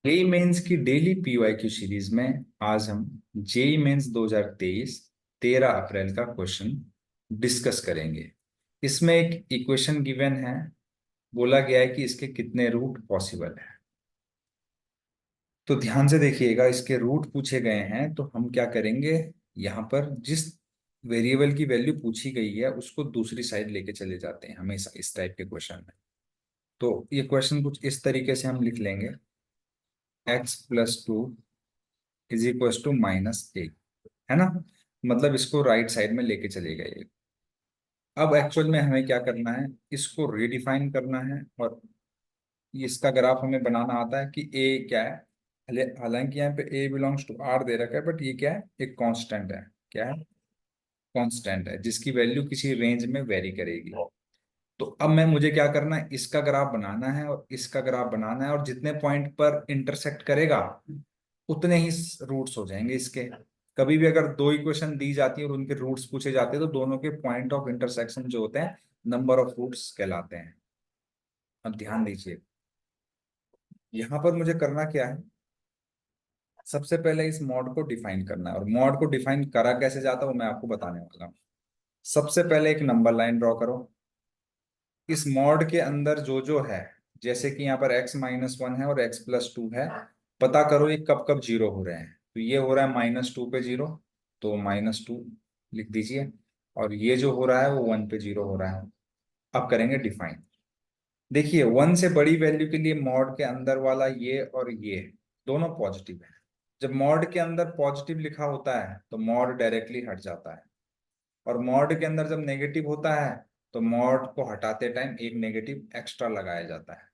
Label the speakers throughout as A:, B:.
A: JEE mains की daily PYQ series में आज हम जेई मेंस 2023 13 अप्रैल का क्वेश्चन डिस्कस करेंगे। इसमें एक इक्वेशन गिवन है, बोला गया है कि इसके कितने रूट पॉसिबल है। तो ध्यान से देखिएगा, इसके रूट पूछे गए हैं तो हम क्या करेंगे, यहाँ पर जिस वेरिएबल की वैल्यू पूछी गई है उसको दूसरी साइड लेके चले जाते हैं हमेशा इस टाइप के क्वेश्चन में। तो ये क्वेश्चन कुछ इस तरीके से हम लिख लेंगे, x+2 is equal to -a, है ना। मतलब इसको राइट साइड में लेके चले गए। अब एक्चुअल में हमें क्या करना है, इसको रीडिफाइन करना है और इसका ग्राफ हमें बनाना आता है कि ए क्या है। हालांकि यहाँ पे ए बिलोंग्स टू आर दे रखा है, बट ये क्या है, एक कांस्टेंट है। क्या है, कांस्टेंट है जिसकी वैल्यू किसी रेंज में वेरी करेगी। तो अब मैं मुझे क्या करना है, इसका ग्राफ बनाना है और इसका ग्राफ बनाना है, और जितने पॉइंट पर इंटरसेक्ट करेगा उतने ही रूट्स हो जाएंगे इसके। कभी भी अगर दो इक्वेशन दी जाती है और उनके रूट्स पूछे जाते हैं तो दोनों के पॉइंट ऑफ इंटरसेक्शन जो होते हैं नंबर ऑफ रूट्स कहलाते हैं। अब ध्यान दीजिए, यहां पर मुझे करना क्या है, सबसे पहले इस मॉड को डिफाइन करना है, और मॉड को डिफाइन करा कैसे जाता है वो मैं आपको बताने वाला हूँ। सबसे पहले एक नंबर लाइन ड्रॉ करो। इस मॉड के अंदर जो जो है, जैसे कि यहाँ पर x-1 है और x+2 है, पता करो ये कब कब जीरो हो रहे हैं। तो ये हो रहा है -2 पे जीरो, तो -2 लिख दीजिए। और ये जो हो रहा है वो 1 पे जीरो हो रहा है। अब करेंगे डिफाइन। देखिए 1 से बड़ी वैल्यू के लिए मॉड के अंदर वाला ये और ये दोनों पॉजिटिव है। जब मॉड के अंदर पॉजिटिव लिखा होता है तो मॉड डायरेक्टली हट जाता है, और मॉड के अंदर जब नेगेटिव होता है तो मॉड को हटाते टाइम एक नेगेटिव एक्स्ट्रा लगाया जाता है।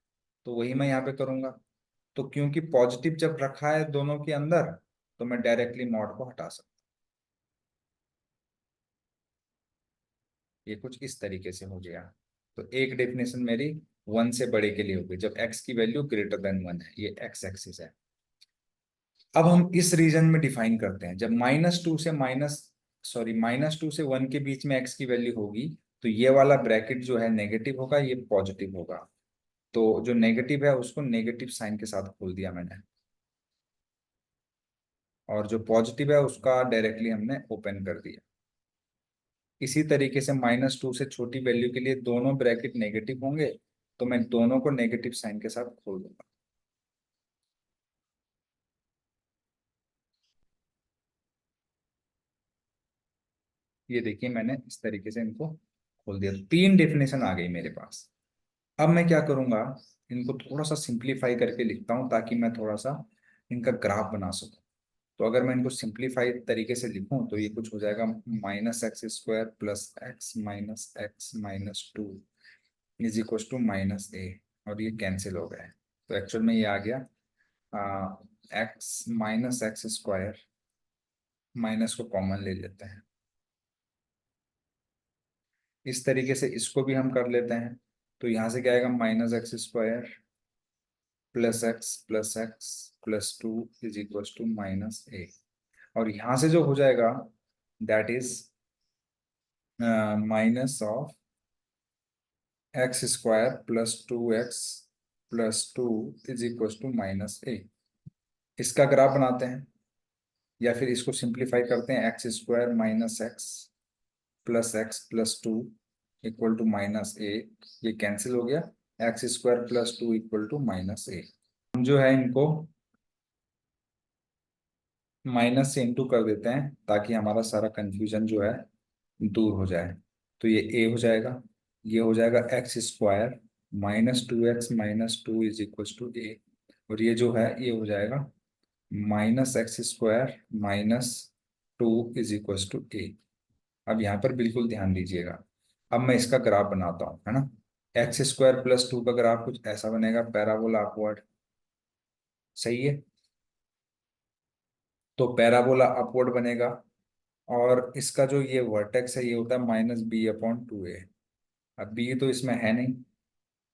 A: तो वही मैं यहाँ पे करूंगा। तो क्योंकि पॉजिटिव जब रखा है दोनों के अंदर, तो मैं डायरेक्टली मॉड को हटा सकता हूँ। ये कुछ इस तरीके से हो गया। तो एक डेफिनेशन मेरी 1 से बड़े के लिए होगी जब x की वैल्यू ग्रेटर देन 1 है, ये x एक्सिस है। अब हम इस रीजन में डिफाइन करते हैं, जब -2 से 1 के बीच में x की वैल्यू होगी तो ये वाला ब्रैकेट जो है नेगेटिव होगा, ये पॉजिटिव होगा। तो जो नेगेटिव है उसको नेगेटिव साइन के साथ खोल दिया मैंने, और जो पॉजिटिव है उसका डायरेक्टली हमने ओपन कर दिया। इसी तरीके से -2 से छोटी वैल्यू के लिए दोनों ब्रैकेट नेगेटिव होंगे, तो मैं दोनों को नेगेटिव साइन के साथ खोल दूंगा। ये देखिए मैंने इस तरीके से इनको खोल दिया, तो 3 डेफिनेशन आ गई मेरे पास। अब मैं क्या करूंगा, इनको थोड़ा सा सिंप्लीफाई करके लिखता हूँ ताकि मैं थोड़ा सा इनका ग्राफ बना सकूं। तो अगर मैं इनको सिंप्लीफाइड तरीके से लिखूं तो ये कुछ हो जाएगा, -x² + x-x-2 is equal to -a, और ये कैंसिल हो गए। तो एक्चुअल में ये आ गया x-x², माइनस को कॉमन ले लेते हैं। इस तरीके से इसको भी हम कर लेते हैं। तो यहाँ से क्या आएगा, -x² +x+x+2 is equal to -a। और यहाँ से जो हो जाएगा that is -(x²+2x+2 is equal to -a। इसका ग्राफ बनाते हैं या फिर इसको सिंप्लीफाई करते हैं, x² - x+x+2 equal to -a। ये कैंसिल हो गया, x² + 2 इक्वल टू -a। हम जो है इनको माइनस से इंटू कर देते हैं ताकि हमारा सारा कंफ्यूजन जो है दूर हो जाए। तो ये a हो जाएगा, ये हो जाएगा x² -2x-2 is equal to a, और ये जो है ये हो जाएगा -x² - 2 is equal to a। अब यहाँ पर बिल्कुल ध्यान दीजिएगा। अब मैं इसका ग्राफ बनाता हूँ, है ना। x² + 2 का ग्राफ कुछ ऐसा बनेगा, पैराबोला अपवर्ड। सही है, तो पैराबोला अपवर्ड बनेगा। और इसका जो ये वर्टेक्स है ये होता है -b/2a। अब b तो इसमें है नहीं।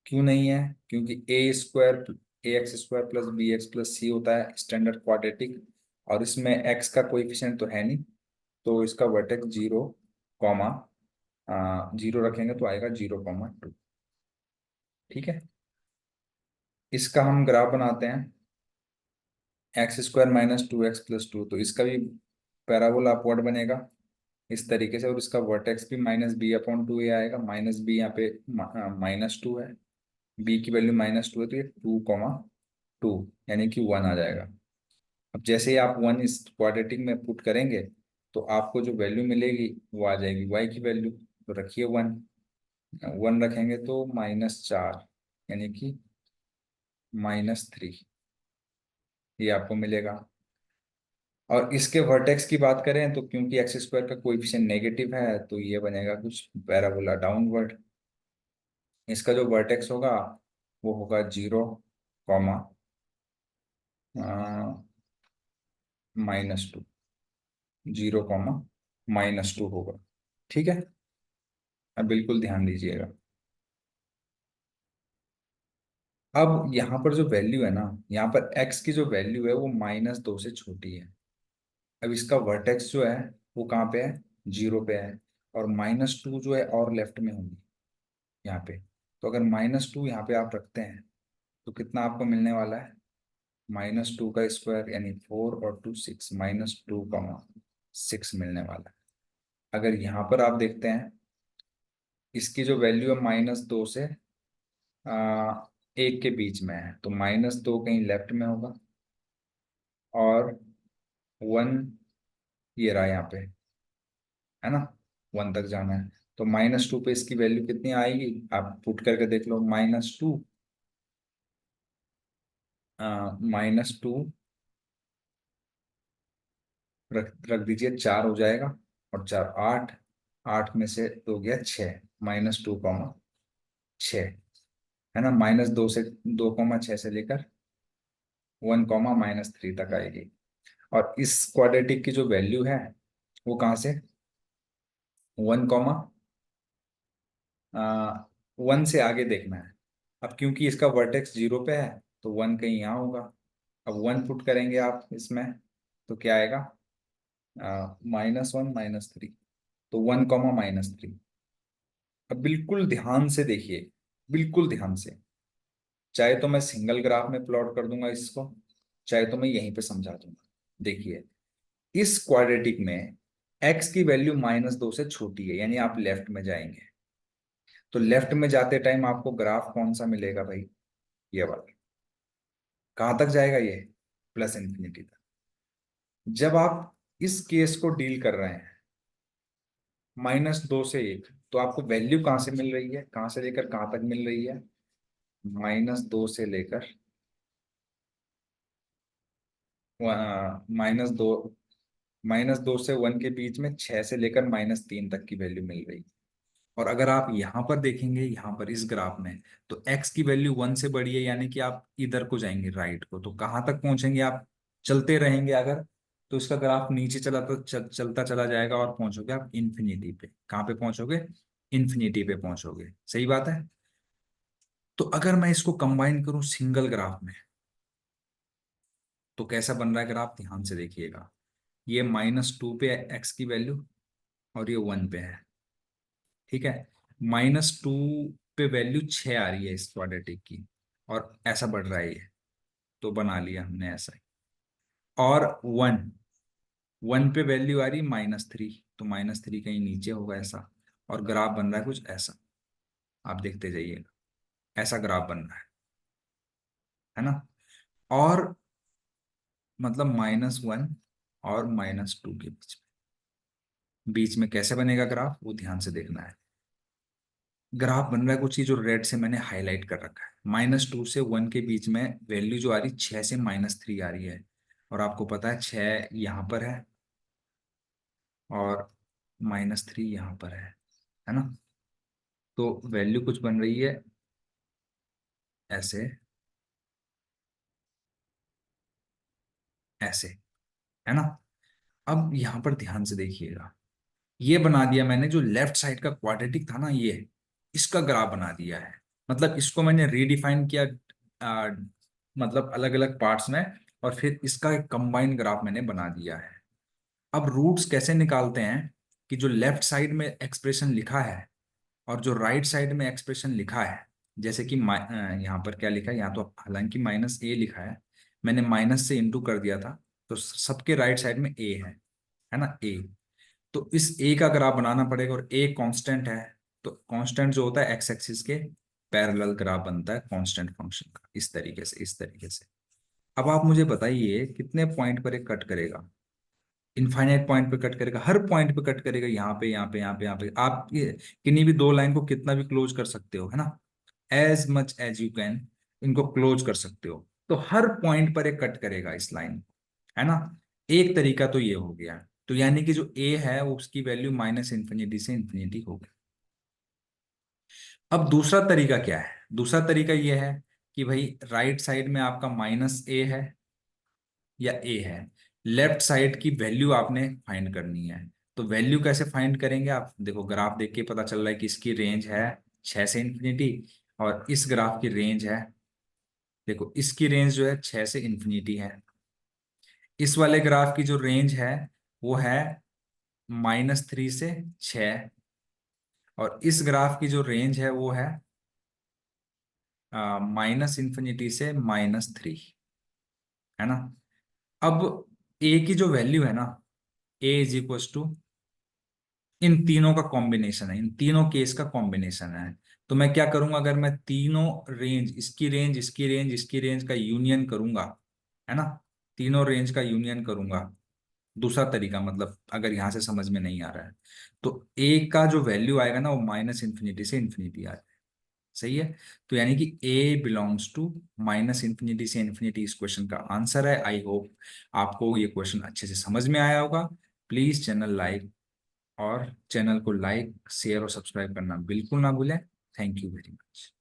A: क्यों नहीं है, क्योंकि ax² + bx + c होता है स्टैंडर्ड क्वाड्रेटिक, और इसमें x का कोएफिशिएंट तो है नहीं। तो इसका वर्टेक्स 0, कॉमा 0 रखेंगे तो आएगा 0,2। ठीक है, इसका हम ग्राफ बनाते हैं। x² माइनस 2x प्लस 2, तो इसका भी पैराबोला अपवर्ड बनेगा इस तरीके से, और इसका वर्टेक्स भी -b/2 आएगा। -b यहाँ पे -2 है, b की वैल्यू -2 है, तो ये 2, यानी कि 1 आ जाएगा। अब जैसे ही आप 1 इस क्वाड्रेटिक में पुट करेंगे तो आपको जो वैल्यू मिलेगी वो आ जाएगी y की वैल्यू, तो रखिए 1, 1 रखेंगे तो -4, यानी कि -3, ये आपको मिलेगा। और इसके वर्टेक्स की बात करें तो क्योंकि x² का कोएफिशिएंट नेगेटिव है तो ये बनेगा कुछ पैराबोला डाउनवर्ड। इसका जो वर्टेक्स होगा वो होगा 0, -2, 0, -2 होगा। ठीक है, अब बिल्कुल ध्यान दीजिएगा। अब यहाँ पर जो वैल्यू है ना, यहाँ पर x की जो वैल्यू है वो -2 से छोटी है। अब इसका वर्टेक्स जो है वो कहाँ पे है, 0 पे है, और -2 जो है और लेफ्ट में होगी यहाँ पे। तो अगर -2 यहाँ पे आप रखते हैं तो कितना आपको मिलने वाला है, -2 का स्क्वायर यानी 4 और 2 6, -2, 6 मिलने वाला है। अगर यहाँ पर आप देखते हैं इसकी जो वैल्यू है -2 से 1 के बीच में है, तो -2 कहीं लेफ्ट में होगा, और 1 ये रहा यहाँ पे, है ना, 1 तक जाना है। तो -2 पे इसकी वैल्यू कितनी आएगी, आप पुट करके देख लो। -2, -2 रख दीजिए, 4 हो जाएगा, और 4 8, 8 में से 2 गया 6, -2, 6, है ना। -2 से 2, 6 से लेकर 1, -3 तक आएगी। और इस क्वाड्रेटिक की जो वैल्यू है वो कहाँ से, 1, 1 से आगे देखना है। अब क्योंकि इसका वर्टेक्स 0 पे है तो 1 कहीं यहाँ होगा। अब 1 पुट करेंगे आप इसमें तो क्या आएगा, -1, -3, तो 1, -3। अब बिल्कुल ध्यान से देखिए, बिल्कुल ध्यान से, चाहे तो मैं सिंगल ग्राफ में प्लॉट कर दूंगा इसको, चाहे तो मैं यहीं पे समझा दूंगा। देखिए, इस क्वाड्रेटिक में x की वैल्यू -2 से छोटी है, यानी आप लेफ्ट में जाएंगे, तो लेफ्ट में जाते टाइम आपको ग्राफ कौन सा मिलेगा भाई, ये वाला। कहाँ तक जाएगा ये, +∞ तक। जब आप इस केस को डील कर रहे हैं -2 से 1, तो आपको वैल्यू कहाँ से मिल रही है, कहाँ से लेकर कहाँ तक मिल रही है, -2 से लेकर -2, -2 से 1 के बीच में 6 से लेकर -3 तक की वैल्यू मिल रही है। और अगर आप यहाँ पर देखेंगे, यहाँ पर इस ग्राफ में, तो x की वैल्यू 1 से बड़ी है, यानी कि आप इधर को जाएंगे, राइट को, तो कहाँ तक पहुंचेंगे आप, चलते रहेंगे अगर, तो इसका ग्राफ नीचे चलता चला जाएगा और पहुंचोगे आप इन्फिनिटी पे। कहाँ पे पहुंचोगे, इन्फिनिटी पे पहुंचोगे, सही बात है। तो अगर मैं इसको कंबाइन करूं सिंगल ग्राफ में तो कैसा बन रहा है ग्राफ, ध्यान से देखिएगा। ये -2 पे है x की वैल्यू, और ये 1 पे है, ठीक है। -2 पे वैल्यू 6 आ रही है इस क्वाड्रेटिक की, और ऐसा बढ़ रहा है ये, तो बना लिया हमने ऐसा ही। और 1 पे वैल्यू आ रही -3, तो -3 कहीं नीचे होगा ऐसा, और ग्राफ बन रहा है कुछ ऐसा, आप देखते जाइएगा, ऐसा ग्राफ बन रहा है ना। और मतलब -1 और -2 के बीच में कैसे बनेगा ग्राफ, वो ध्यान से देखना है। ग्राफ बन रहा है कुछ ही जो रेड से मैंने हाईलाइट कर रखा है, -2 से 1 के बीच में वैल्यू जो आ रही 6 से -3 आ रही है, और आपको पता है 6 यहाँ पर है और -3 यहाँ पर है ना। तो वैल्यू कुछ बन रही है ऐसे, ऐसे, है ना। अब यहाँ पर ध्यान से देखिएगा, ये बना दिया मैंने, जो लेफ्ट साइड का क्वाड्रेटिक था ना, ये इसका ग्राफ बना दिया है। मतलब इसको मैंने रीडिफाइन किया, आ, मतलब अलग अलग पार्ट्स में, और फिर इसका एक कंबाइंड ग्राफ मैंने बना दिया है। अब रूट्स कैसे निकालते हैं, कि जो लेफ्ट साइड में एक्सप्रेशन लिखा है और जो राइट साइड में एक्सप्रेशन लिखा है, जैसे कि यहाँ पर क्या लिखा है, यहाँ तो हालांकि -a लिखा है, मैंने माइनस से इंटू कर दिया था, तो सबके राइट साइड में ए है ना, ए। तो इस ए का ग्राफ बनाना पड़ेगा, और ए कांस्टेंट है, तो कांस्टेंट जो होता है एक्स एक्सिस के पैरेलल ग्राफ बनता है कांस्टेंट फंक्शन का, इस तरीके से, इस तरीके से। अब आप मुझे बताइए कितने पॉइंट पर ये कट करेगा? इनफाइनाइट पॉइंट पे कट करेगा, हर पॉइंट पे कट करेगा, यहाँ पे, यहाँ पे, यहाँ पे, यहाँ पे। आप किन्हीं भी दो लाइन को कितना भी क्लोज कर सकते हो, है ना, as much as you can इनको क्लोज कर सकते हो। तो हर पॉइंट पर ये कट करेगा इस लाइन को, है ना। एक तरीका तो ये हो गया, तो यानी कि जो ए है वो उसकी वैल्यू माइनस इन्फिनिटी से इन्फिनिटी होगी। अब दूसरा तरीका क्या है? दूसरा तरीका ये है कि भाई राइट साइड में आपका माइनस ए है या ए है, लेफ्ट साइड की वैल्यू आपने फाइंड करनी है। तो वैल्यू कैसे फाइंड करेंगे? आप देखो, ग्राफ देख के पता चल रहा है कि इसकी रेंज है 6 से इन्फिनिटी, और इस ग्राफ की रेंज है, देखो इसकी रेंज जो है 6 से इन्फिनिटी है। इस वाले ग्राफ की जो रेंज है वो है -3 से 6, और इस ग्राफ की जो रेंज है वो है माइनस इन्फिनिटी से -3, है ना। अब ए की जो वैल्यू है ना, ए इज इक्वल टू इन तीनों का कॉम्बिनेशन है, इन तीनों केस का कॉम्बिनेशन है। तो मैं क्या करूंगा, अगर मैं तीनों रेंज, इसकी रेंज, इसकी रेंज, इसकी रेंज का यूनियन करूंगा, है ना, तीनों रेंज का यूनियन करूंगा। दूसरा तरीका, मतलब अगर यहां से समझ में नहीं आ रहा है, तो ए का जो वैल्यू आएगा ना वो माइनस इन्फिनिटी से इन्फिनिटी आ जाएगा। सही है। तो यानी कि ए बिलोंग्स टू माइनस इन्फिनिटी से इन्फिनिटी इस क्वेश्चन का आंसर है। आई होप आपको ये क्वेश्चन अच्छे से समझ में आया होगा। प्लीज चैनल को लाइक, शेयर और सब्सक्राइब करना बिल्कुल ना भूलें। Thank you very much.